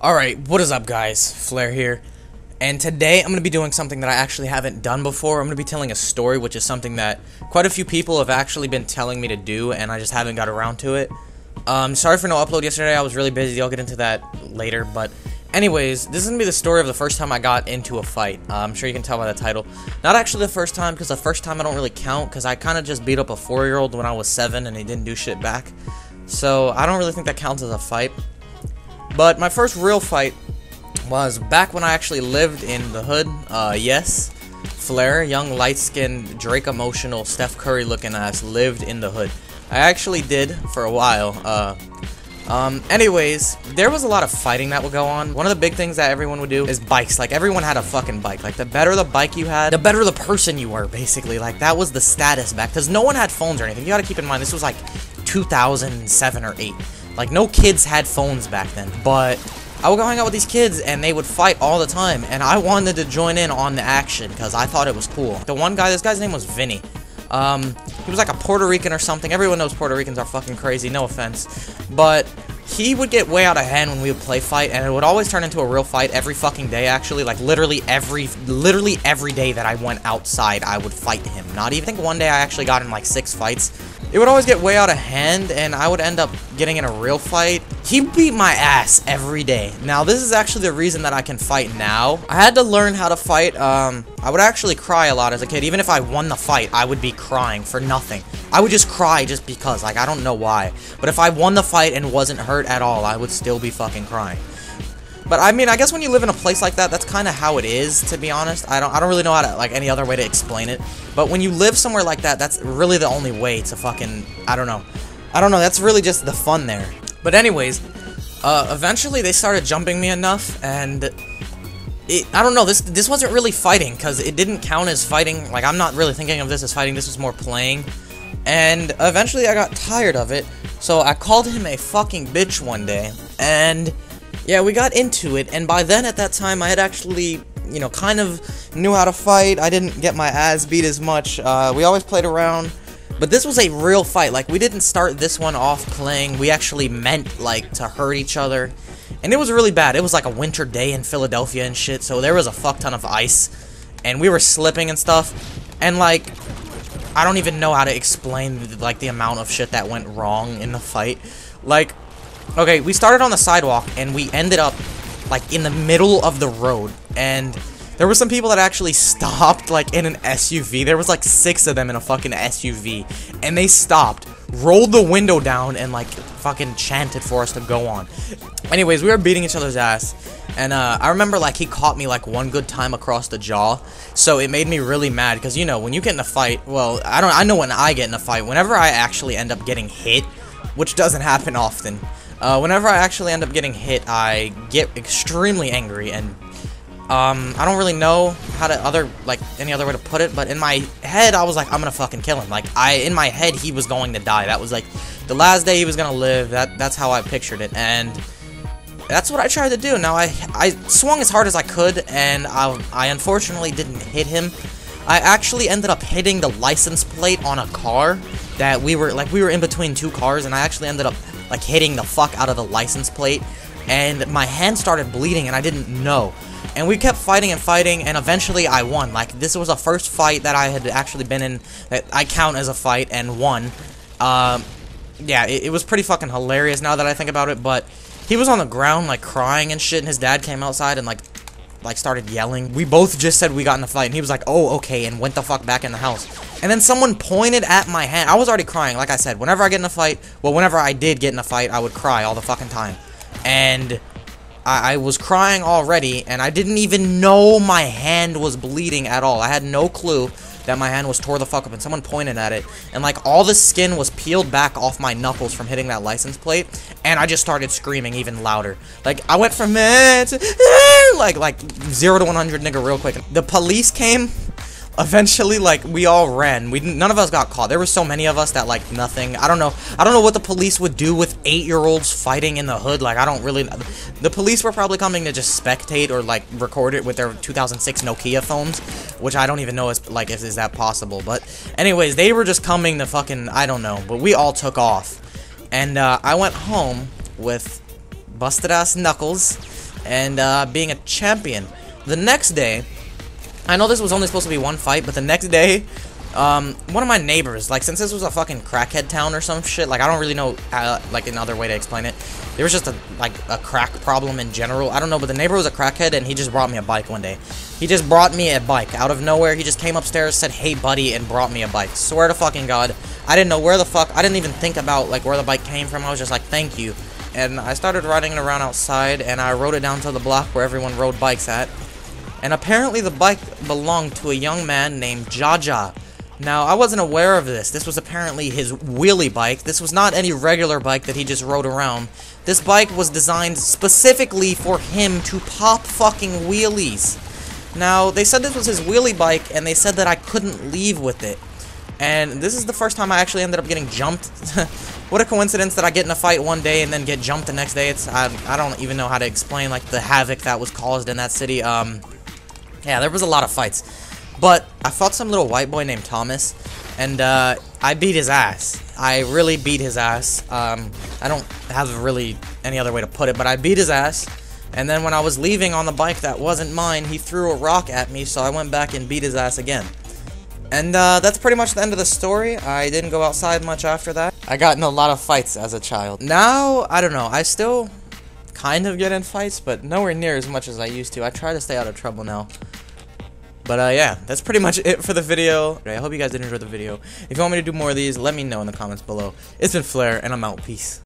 Alright, what is up guys? Flare here. And today I'm going to be doing something that I actually haven't done before. I'm going to be telling a story, which is something that quite a few people have actually been telling me to do, and I just haven't got around to it. Sorry for no upload yesterday, I was really busy, I'll get into that later, but anyways, this is going to be the story of the first time I got into a fight. I'm sure you can tell by the title. Not actually the first time, because the first time I don't really count, because I kind of just beat up a 4-year-old when I was 7 and he didn't do shit back. So I don't really think that counts as a fight. But my first real fight was back when I actually lived in the hood. Yes, Flare, young, light-skinned, Drake emotional, Steph Curry looking ass, lived in the hood. I actually did for a while. Anyways, there was a lot of fighting that would go on. One of the big things that everyone would do is bikes. Like, everyone had a fucking bike. Like, the better the bike you had, the better the person you were, basically. Like, that was the status back, because no one had phones or anything. You gotta keep in mind, this was like 2007 or 8. Like, no kids had phones back then, but I would go hang out with these kids, and they would fight all the time, and I wanted to join in on the action, because I thought it was cool. The one guy, this guy's name was Vinny. He was like a Puerto Rican or something. Everyone knows Puerto Ricans are fucking crazy, no offense. But he would get way out of hand when we would play fight, and it would always turn into a real fight every fucking day, actually. Like, literally every day that I went outside, I would fight him. Not even, I think one day I actually got in like 6 fights. It would always get way out of hand, and I would end up getting in a real fight. He beat my ass every day. Now, this is actually the reason that I can fight now. I had to learn how to fight. I would actually cry a lot as a kid. Even if I won the fight, I would be crying for nothing. I would just cry just because. Like, I don't know why. But if I won the fight and wasn't hurt at all, I would still be fucking crying. But I mean, I guess when you live in a place like that, that's kind of how it is, to be honest. I don't really know how to, like, any other way to explain it. But when you live somewhere like that, that's really the only way to fucking, I don't know, that's really just the fun there. But anyways, eventually they started jumping me enough, and I don't know, this wasn't really fighting, because it didn't count as fighting. Like, I'm not really thinking of this as fighting, this was more playing. And eventually I got tired of it, so I called him a fucking bitch one day, and yeah, we got into it, and by then, at that time, I had actually, you know, kind of knew how to fight. I didn't get my ass beat as much. We always played around, but this was a real fight. Like, we didn't start this one off playing. We actually meant, like, to hurt each other, and it was really bad. It was like a winter day in Philadelphia and shit, so there was a fuck ton of ice, and we were slipping and stuff, and, like, I don't even know how to explain, like, the amount of shit that went wrong in the fight. Like, okay, we started on the sidewalk, and we ended up, like, in the middle of the road, and there were some people that actually stopped, like, in an SUV. There was, like, 6 of them in a fucking SUV, and they stopped, rolled the window down, and, like, fucking chanted for us to go on. Anyways, we were beating each other's ass, and, I remember, like, he caught me, like, one good time across the jaw, so it made me really mad, because, you know, when you get in a fight, well, I know when I get in a fight, whenever I actually end up getting hit, which doesn't happen often, whenever I actually end up getting hit, I get extremely angry, and, I don't really know how to any other way to put it, but in my head, I was like, I'm gonna fucking kill him. Like, in my head, he was going to die. That was, like, the last day he was gonna live. That's how I pictured it, and that's what I tried to do. Now, I swung as hard as I could, and I unfortunately didn't hit him. I actually ended up hitting the license plate on a car that we were in between 2 cars, and I actually ended up, like, hitting the fuck out of the license plate, and my hand started bleeding, and I didn't know. And we kept fighting and fighting, and eventually I won. Like, this was the first fight that I had actually been in that I count as a fight, and won. Yeah, it was pretty fucking hilarious now that I think about it, but he was on the ground, like, crying and shit, and his dad came outside and, like, started yelling. We both just said we got in a fight, and he was like, oh, okay, and went the fuck back in the house. And then someone pointed at my hand. I was already crying, like I said. Whenever I get in a fight, well, whenever I did get in a fight, I would cry all the fucking time. And I was crying already, and I didn't even know my hand was bleeding at all. I had no clue that my hand was tore the fuck up, and someone pointed at it, and, like, all the skin was peeled back off my knuckles from hitting that license plate, and I just started screaming even louder. Like, I went from like 0 to 100 nigga real quick. The police came. Eventually, like, we all ran. None of us got caught. There were so many of us that, like, nothing. I don't know what the police would do with 8-year-olds fighting in the hood. Like, I don't really. The police were probably coming to just spectate or, like, record it with their 2006 Nokia phones, which I don't even know is that possible. But anyways, they were just coming to fucking, I don't know. But we all took off, and I went home with busted ass knuckles and being a champion. The next day, I know this was only supposed to be one fight, but the next day, one of my neighbors, like, since this was a fucking crackhead town or some shit, like, I don't really know, like, another way to explain it. There was just a crack problem in general. I don't know, but the neighbor was a crackhead, and he just brought me a bike one day. He just brought me a bike out of nowhere. He just came upstairs, said, "Hey, buddy," and brought me a bike. Swear to fucking God, I didn't know where the fuck, I didn't even think about, like, where the bike came from. I was just like, "Thank you." And I started riding it around outside, and I rode it down to the block where everyone rode bikes at. And apparently the bike belonged to a young man named Jaja. Now, I wasn't aware of this. This was apparently his wheelie bike. This was not any regular bike that he just rode around. This bike was designed specifically for him to pop fucking wheelies. Now, they said this was his wheelie bike, and they said that I couldn't leave with it. And this is the first time I actually ended up getting jumped. What a coincidence that I get in a fight one day and then get jumped the next day. I don't even know how to explain, like, the havoc that was caused in that city. Yeah, there was a lot of fights. But I fought some little white boy named Thomas, and I beat his ass. I really beat his ass. I don't have really any other way to put it, but I beat his ass. And then when I was leaving on the bike that wasn't mine, he threw a rock at me, so I went back and beat his ass again. And that's pretty much the end of the story. I didn't go outside much after that. I got in a lot of fights as a child. Now, I don't know, I still kind of get in fights, but nowhere near as much as I used to. I try to stay out of trouble now. But yeah, that's pretty much it for the video. I hope you guys did enjoy the video. If you want me to do more of these, let me know in the comments below. It's been Flair, and I'm out. Peace.